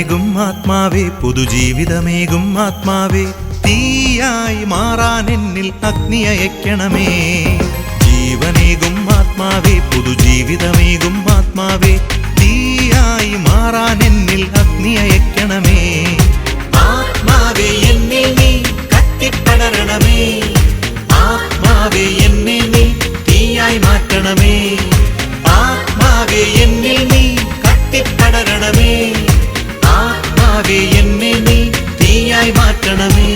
ജീവനേകും ആത്മാവേ പുതുജീവിതമേകും ആത്മാവേ തീയായി മാറാൻ എന്നിൽ അഗ്നി അയക്കണമേ. ജീവനേകും ആത്മാവേ പുതുജീവിതമേകും ആത്മാവേ തീയായി മാറാൻ എന്നിൽ അഗ്നി അയക്കണമേ. ആത്മാവേ എന്നിൽ നീ കത്തിപ്പടരണമേ. ആത്മാവേ എന്നെ നീ തീയായി മാറ്റണമേ. ആത്മാവേ എന്നിൽ നീ കത്തിപ്പടരണമേ. ആത്മാവേ എന്നെ നീ തീയായി മാറ്റണമേ.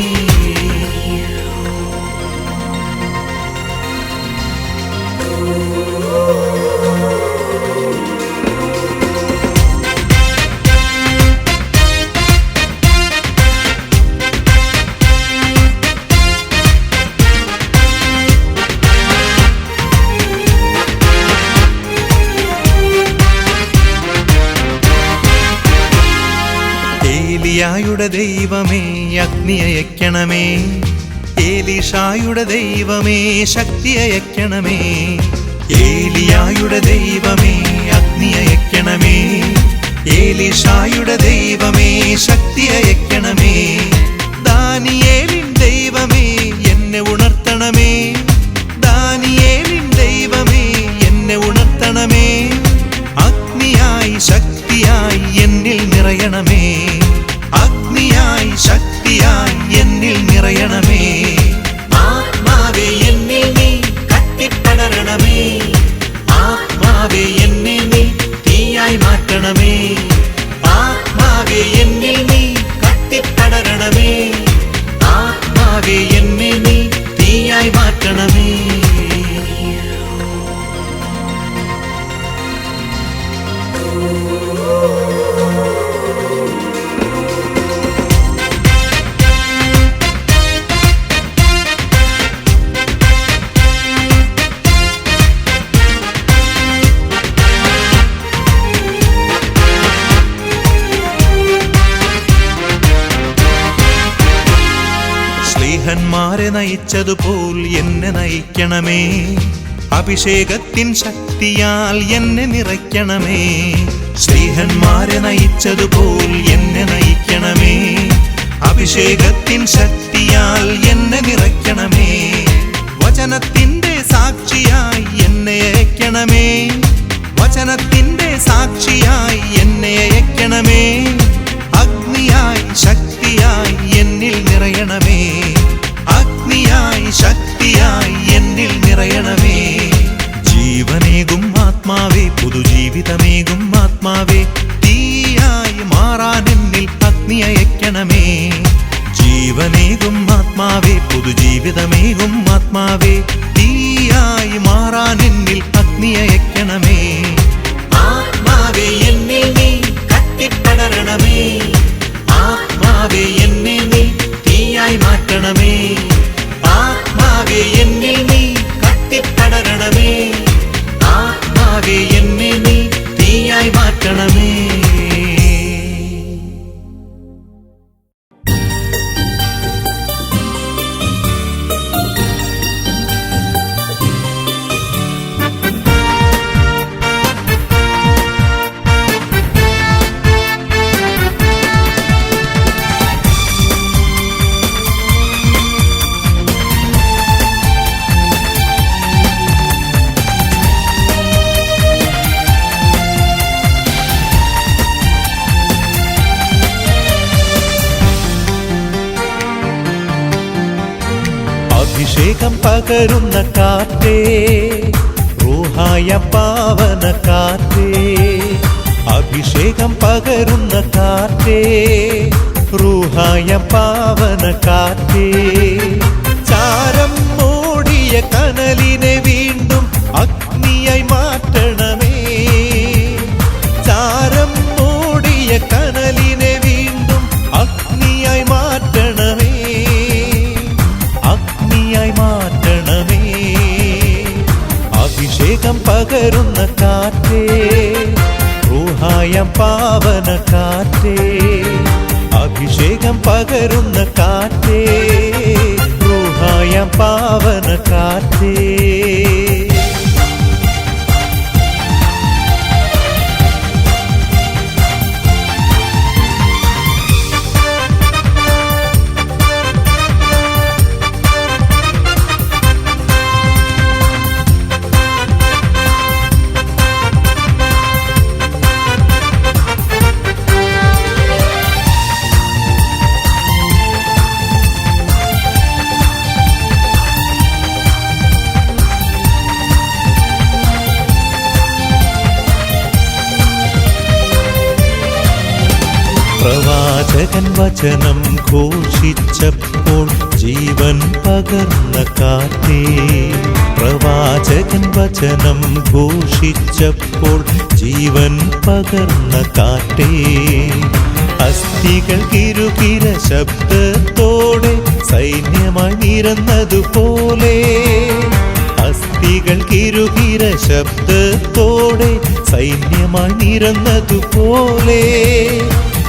ഏലിയായുടെ ദൈവമേ അഗ്നി അയക്കണമേ. ഏലീഷായുടെ ദൈവമേ ശക്തി അയക്കണമേ. ഏലിയായുടെ ദൈവമേ അഗ്നി അയക്കണമേ. ഏലീഷായുടെ ദൈവമേ ശക്തി അയക്കണമേ. ദാനിയേലിൻ ദൈവമേ എന്നെ ഉണർത്തണമേ. ദാനിയേലിൻ ദൈവമേ എന്നെ ഉണർത്തണമേ. അഗ്നിയായി ശക്തിയായി എന്നിൽ നിറയണമേ. അഗ്നിയായി ശക്തിയായി എന്നിൽ നിറയണമേ. ആത്മാവേ എന്നിൽ നീ കത്തിപ്പടരണമേ. ആത്മാവേ എന്നെ നീ തീയായി മാറ്റണമേ. ആത്മാവേ എന്നിൽ നീ കത്തിപ്പടരണമേ. ആത്മാവേ എന്നെ നീ തീയായി മാറ്റണമേ. സ്ലീഹന്മാരെ നയിച്ചതുപോൽ എന്നെ നയിക്കണമേ. അഭിഷേകത്തിൻ ശക്തിയാൽ എന്നെ നിറയ്ക്കണമേ. സ്ലീഹന്മാരെ നയിച്ചതുപോൽ എന്നെ നയിക്കണമേ. അഭിഷേകത്തിൻ ശക്തിയാൽ എന്നെ നിറയ്ക്കണമേ. വചനത്തിന്റെ സാക്ഷിയായി എന്നെ അയക്കണമേ. വചനത്തിന്റെ സാക്ഷിയായി എന്നെ അയക്കണമേ. അഗ്നിയായി ശക്തിയായി എന്നിൽ നിറയണമേ. അഗ്നിയായി ശക്തിയായി എന്നിൽ നിറയണമേ. ജീവനേകും ആത്മാവേ പുതുജീവിതമേകും ആത്മാവേ തീയായി മാറാൻ എന്നിൽ അഗ്നി അയക്കണമേ. ജീവനേകും ആത്മാവേ പുതുജീവിതമേകും ആത്മാവേ തീയായി മാറാൻ എന്നിൽ അഗ്നി അയക്കണമേ. ആത്മാവേ എന്നിൽ നീ കത്തിപ്പടരണമേ. ആത്മാവേ എന്നെ നീ തീയായി മാറ്റണമേ. ആത്മാവേ എന്നിൽ നീ കത്തിപ്പടരണമേ. ആത്മാവേ എന്നെ നീ തീയായി മാറ്റണമേ. അഭിഷേകം പകരുന്ന കാറ്റേ റൂഹായ പാവന കാറ്റേ. അഭിഷേകം പകരുന്ന കാറ്റേ റൂഹായ പാവന കാറ്റേ. ചാരം മൂടിയ കനലിനെ വീണ്ടും അഗ്നിയായി മാറ്റണമേ. ചാരം മൂടിയ കനലിനെ വീണ്ടും അഗ്നിയായി മാറ്റണമേ. അഗ്നിയായി മാറ്റണമേ. അഭിഷേകം പകരുന്ന കാറ്റേ റൂഹായ പാവന കാറ്റേ. അഭിഷേകം പകരുന്ന കാറ്റേ റൂഹായ പാവന കാറ്റേ. പ്രവാചകൻ വചനം ഘോഷിച്ചപ്പോൾ ജീവൻ പകർന്ന കാറ്റേ, പ്രവാചകൻ വചനം ഘോഷിച്ചപ്പോൾ ജീവൻ പകർന്ന കാറ്റേ, അസ്ഥികൾ കിരുകിര ശബ്ദത്തോടെ സൈന്യമായി നിരന്നതുപോലെ, അസ്ഥികൾ കിരുകിര ശബ്ദത്തോടെ സൈന്യമായി നിരന്നതുപോലെ,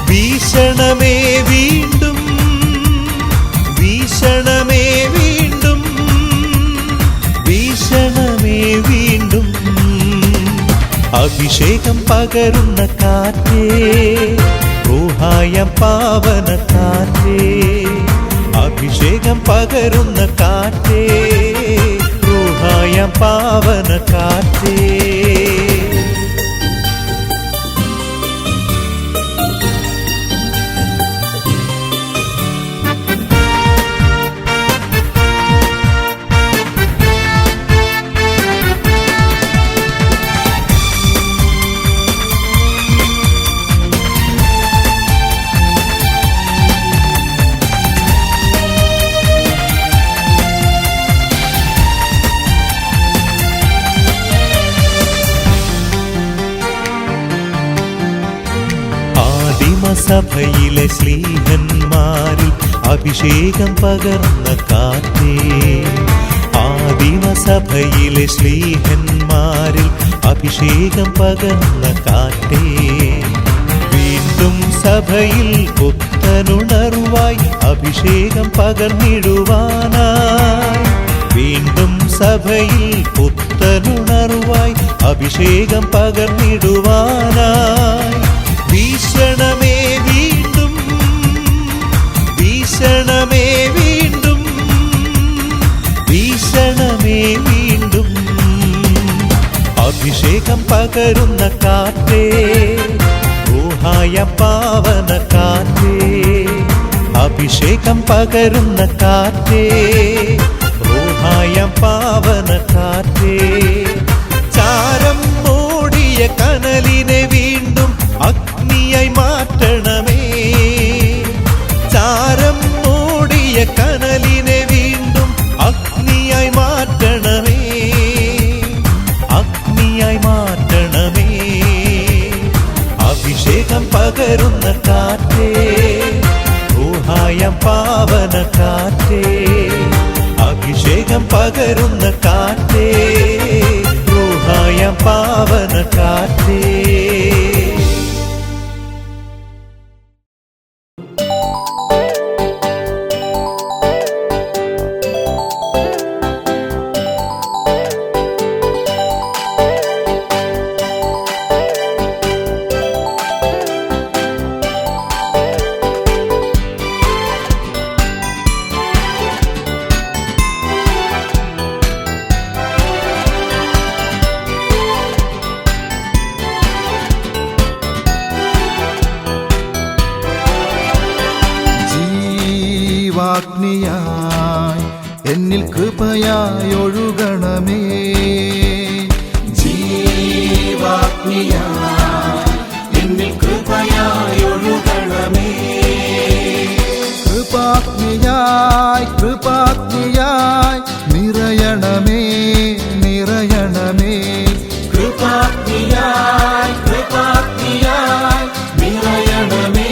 വീശണമേ വീണ്ടും, വീശണമേ വീണ്ടും, വീശണമേ വീണ്ടും, അഭിഷേകം പകരുന്ന കാറ്റേ, റൂഹായം പാവന കാറ്റേ, അഭിഷേകം പകരുന്ന കാറ്റേ, റൂഹായം പാവന കാറ്റേ. സഭയിലെ ശ്ലീഹന്മാരിൽ അഭിഷേകം പകർന്ന കാറ്റേ, ആദിമസഭയിലെ ശ്ലീഹന്മാരിൽ അഭിഷേകം പകർന്ന കാറ്റേ, വീണ്ടും സഭയിൽ പുത്തനുണർവായി അഭിഷേകം പകർന്നിടുവാനായി, വീണ്ടും സഭയിൽ പുത്തനുണർവായി അഭിഷേകം പകർന്നിടുവാനായി, വീശണമേ വീണ്ടും, വീശണമേ വീണ്ടും, വീശണമേ വീണ്ടും, അഭിഷേകം പകരുന്ന കാറ്റേ, റൂഹായം പാവന കാറ്റേ, അഭിഷേകം പകരുന്ന കാറ്റേ, റൂഹായം പാവന കാറ്റേ, ചാരം മൂടിയ കനലിനെ വീണ്ടും അഗ്നിയായി മാറ്റണമേ, ചാരം മൂടിയ കനലിനെ വീണ്ടും അഗ്നിയായി മാറ്റണമേ, അഗ്നിയായി മാറ്റണമേ, അഭിഷേകം പകരുന്ന കാറ്റേ, റൂഹായം പാവന കാറ്റേ, അഭിഷേകം പകരുന്ന കാറ്റേ, റൂഹായം പാവന കാറ്റേ. ജീവാഗ്നിയായി എന്നിൽ കൃപയായി ഒഴുകണമേ, ജീവാഗ്നിയായി എന്നിൽ കൃപയായി ഒഴുകണമേ, കൃപാഗ്നിയായി കൃപാഗ്നിയായി നിറയണമേ, നിറയണമേ, കൃപാഗ്നിയായി കൃപാഗ്നിയായി നിറയണമേ,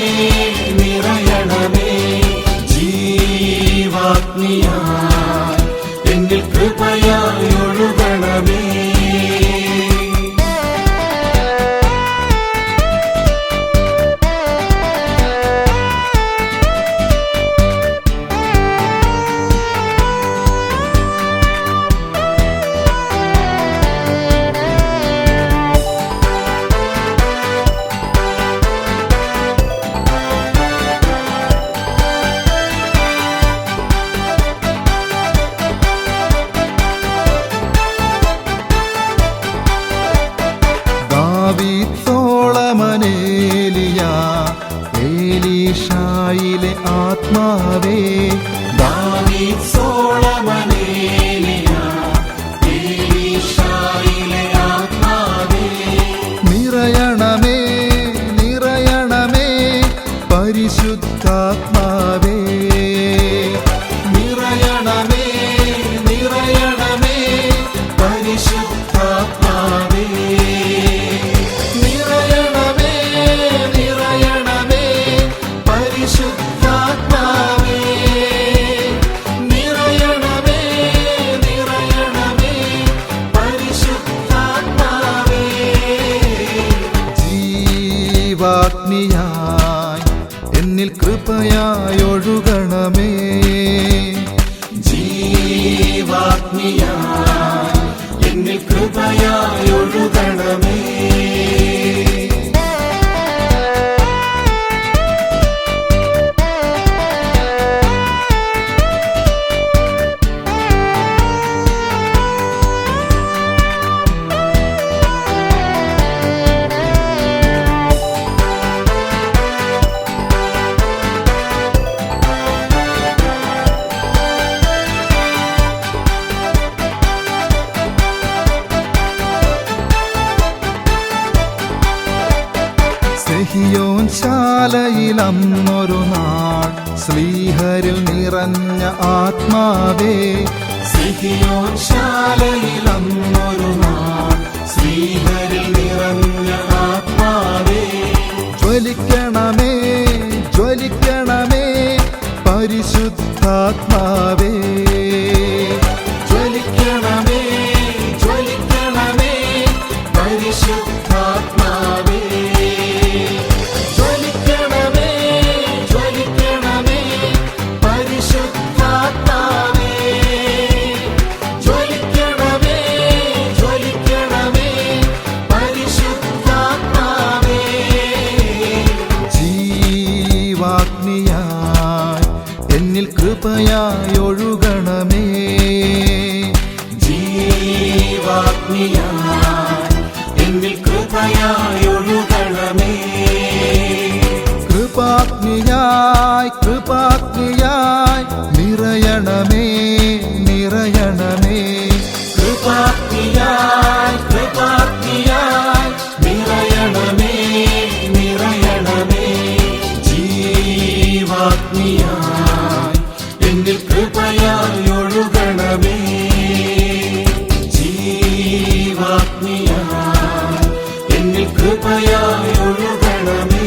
നിറയണമേ, ജീവാഗ്നിയായി എന്നിൽ കൃപയായി ഒഴുകണമേ. ജീവാഗ്നിയായി എന്നിൽ കൃപയായി ഒഴുകണമേ. സിഹിയോൻ ശാലയിൽ അന്നൊരു നാൾ ശ്ലീഹരിൽ നിറഞ്ഞ ആത്മാവേ. സിഹിയോൻ ശാലയിൽ അന്നൊരു നാൾ ശ്രീഹരിൽ നിറഞ്ഞ ആത്മാവേ. ജ്വലിക്കണമേ ജ്വലിക്കണമേ പരിശുദ്ധാത്മാവേ. ജ്വലിക്കണമേ ജ്വലിക്കണമേ പരിശുദ്ധാത്മാവേ. ജ്വലിക്കണമേ ജ്വലിക്കണമേ പരിശുദ്ധാത്മാവേ. ജ്വലിക്കണമേ ജ്വലിക്കണമേ പരിശുദ്ധാത്മാവേ. ജീവാഗ്നിയായി എന്നിൽ കൃപയായി ഒഴുകണമേ. ജീവാഗ്നിയായി എന്നിൽ കൃപയായി ഒഴുകണമേ. കൃപാഗ്നിയായി കൃപാഗ്നിയായി നിറയണമേ നിറയണമേ. കൃപാഗ്നിയായി കൃപാഗ്നിയായി നിറയണമേ നിറയണമേ. ജീവാഗ്നിയായി എന്നിൽ കൃപയായി ഒഴുകണമേ. ജീവാഗ്നിയായി എന്നിൽ കൃപയായി ഒഴുകണമേ.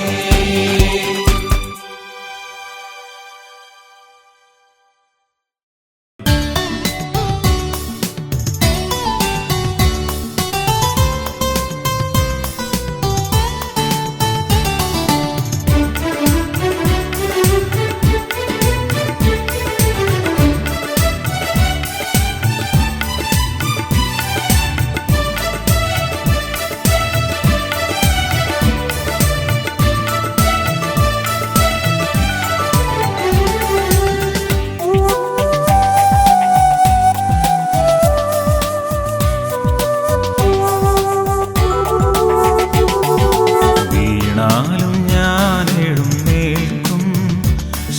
വീണാലും ഞാൻ എഴുന്നേൽക്കും.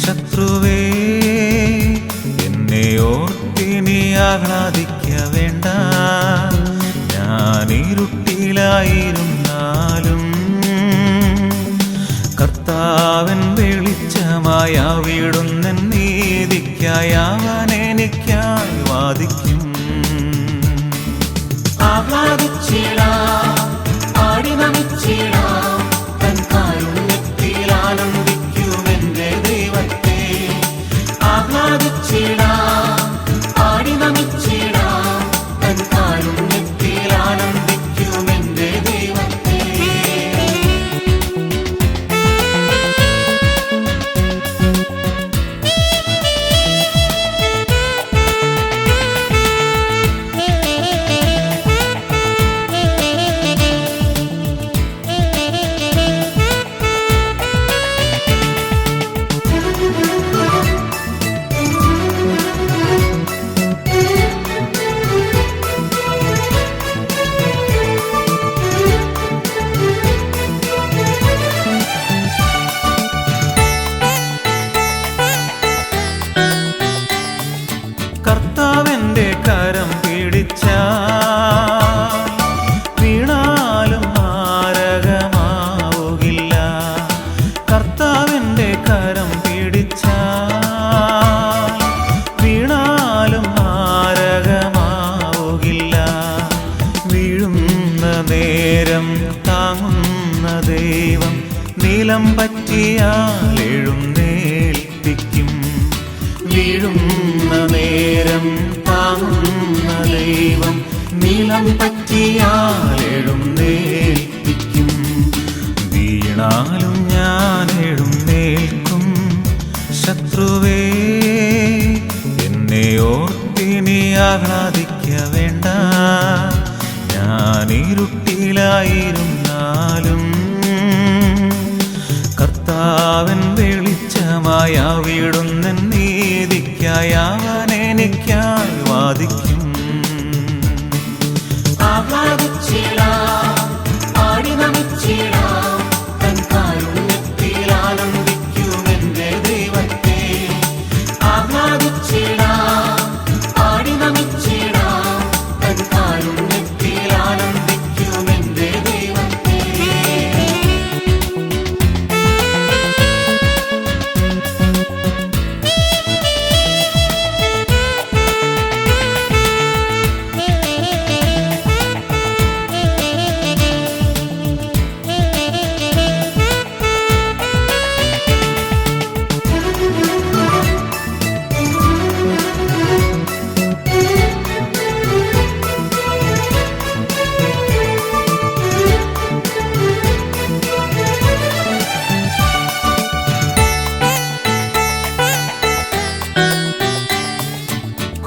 ശത്രുവേ എന്നെ ഓർത്തിനി ആഹ്ലാദിക്ക വേണ്ട. ഞാൻ ഇരുട്ടിലായിരുന്നാലും കർത്താവൻ വെളിച്ചമായ വീടുന്ന നീതിക്കായി അവൻ എനിക്കായി വാദിക്കും. ആഹ്ലാദിച്ചിടാം പാടി നമിച്ചിടാം തൻ കാരുണ്യത്തിൽ ആനന്ദിക്കുമെന്റെ ദൈവത്തെ. ആഹ്ലാദിച്ചിടാം പാടി നമിച്ചിടാം തൻ കാരുണ്യത്തിൽ ആനന്ദിക്കുമെന്റെ ദൈവത്തെ. കർത്താവിൻ്റെ കരം പിടിച്ചാൽ വീണാലും മാരകമാവുകില്ല. കർത്താവിൻ്റെ കരം പിടിച്ചാൽ വീണാലും മാരകമാവുകില്ല. വീഴുന്ന നേരം താങ്ങുന്ന ദൈവം നിലം പറ്റിയാൽ എഴുന്നേൽപ്പിക്കും. വീഴുന്ന നേരം താങ്ങുന്ന ദൈവം നിലം പറ്റിയാൽ എഴുന്നേൽപ്പിക്കും. വീണാലും ഞാൻ എഴുന്നേൽക്കും. ശത്രുവേ എന്നെ ഓർത്തിനി ആഹ്ലാദിക്ക വേണ്ട. ഞാൻ ഇരുട്ടിലായിരുന്നാലും കർത്താവൻ വെളിച്ചമായ വീടുന്ന നീതിക്കായി അവൻ എനിക്കായി വാദിക്കും. ആഹ്ലാദിച്ചിടാം, പാടി നമിച്ചിടാം, തൻ കാരുണ്യത്തിൽ ആനന്ദിക്കും എന്റെ ദൈവത്തെ. ആഹ്ലാദിച്ചിടാം, പാടി നമിച്ചിടാം, തൻ കാരുണ്യത്തിൽ ആനന്ദിക്കും എന്റെ ദൈവത്തെ.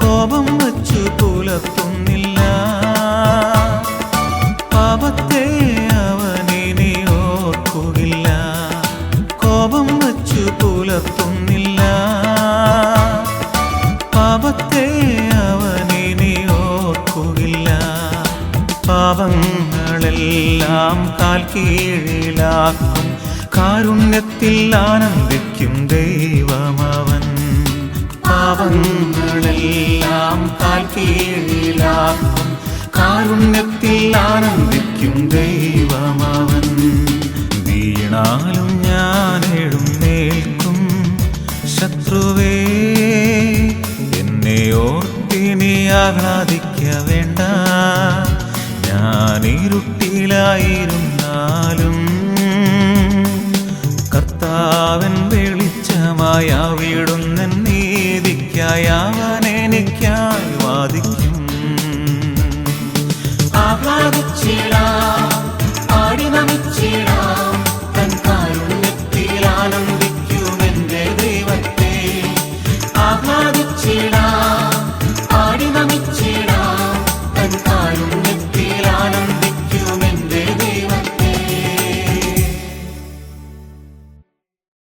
കോപം വച്ചു പുലർത്തുന്നില്ല, പാപത്തെ അവനിനി ഓർക്കുകില്ല. കോപം വച്ചു പുലർത്തുന്നില്ല, പാപത്തെ അവനിനി ഓർക്കുകില്ല. പാപങ്ങളെല്ലാം കാൽ കീഴിലാക്കും, കാരുണ്യത്തിൽ ആനന്ദിക്കും ദൈവമവൻ. പാപങ്ങളെല്ലാം കാൽ കീഴിലാക്കും, കാരുണ്യത്തിൽ ആനന്ദിക്കും ദൈവമവൻ. വീണാലും ഞാൻ എഴുന്നേൽക്കും, ശത്രുവേ എന്നെ ഓർത്തിനി ആഹ്ലാദിക്ക വേണ്ട. ഞാൻ ഇരുട്ടിലായിരുന്നാലും കർത്താവൻ വെളിച്ചമായ വീടുന്ന നീതിക്കായി അവൻ എനിക്കായി വാദിക്കും.